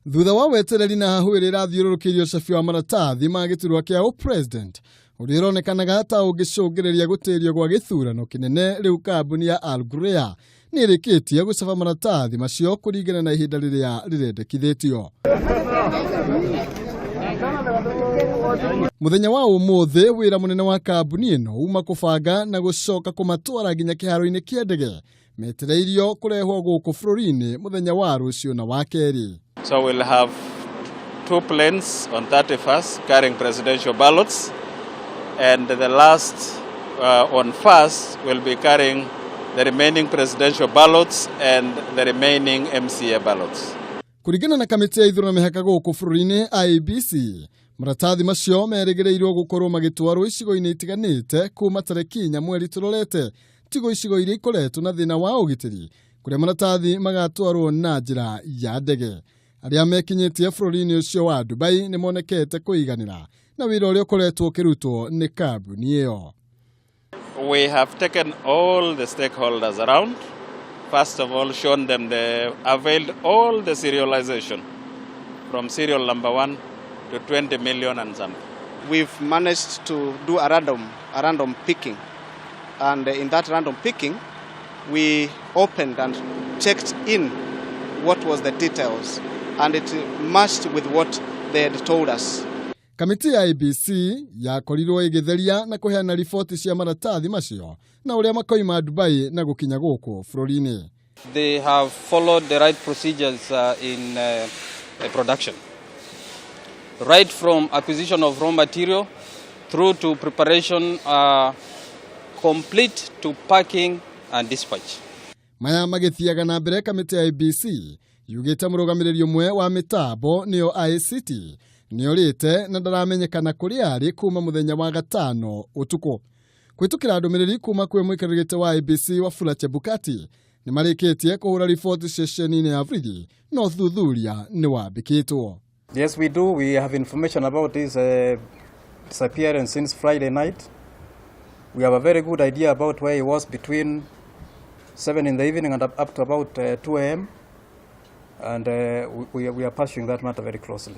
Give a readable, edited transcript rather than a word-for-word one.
Thutha wa wetereri na hahwirira thiururukirio cabi wa maratathi ma giturwa kia president urironekanaga ta ugicungireria gutirio gwa githurano kinene riu kambuni ya Al Ghurair ni irikitie gucaba maratathi macio kuringana na ihinda riria rirendekithitio. Muthenya wa umuthi wira munene wa kambuni ino uma kubanga na gucoka kumatwara nginya kiharo-ini kia ndege metereirio kurehwo guku bururi-ini muthenya wa rucio na wa keri. So we'll have 2 planes on 31st carrying presidential ballots, and the last on 1st will be carrying the remaining presidential ballots and the remaining MCA ballots. Kurigana na kamiti ya ithurano mihaka guku bururi-ini IEBC, maratathi macio merigereirio gukorwo magitwarwo icigo-ini itiganite kuma tariki nya mweri turorete, tigo icigo iria ikoretwo na thina wa ugitiri kuria maratathi magatwarwo na njira ya ndege. Aria mekinyitie bururi-ini ucio wa Dubai ni monekete kuiganira na wira uria ukoretwo ukirutwo ni kambuni iyo. We have taken all the stakeholders around. First of all, shown them availed all the serialization from serial number 1 to 20 million and something. We've managed to do a random picking, and in that random picking we opened and checked in what was the details, and it matched with what they had told us. Kamiti ya IEBC yakorirwo igitheria na kuheana ripoti cia maratathi macio na uria makoima Dubai na gukinya guku bururi-ini. They have followed the right procedures in production, right from acquisition of raw material through to preparation, complete to packing and dispatch. Maya magithiaga na mbere kamiti ya IEBC yugite murugamiriri umwe wa mitambo niyo ICT niorite na ndaramenyekana kuri ari kuma muthenya wa gatano utuko. Kwitukira ndumiriri kuma kwe mwikarigite wa IEBC Wafula Chebukati ni marikitie kuhura ripoti session-ini ya Afridi no thuthuria ni wambikitwo. Yes, we do. We have information about his disappearance since Friday night. We have a very good idea about where he was between 7 in the evening and up to about 2 a.m. And we are pursuing that matter very closely.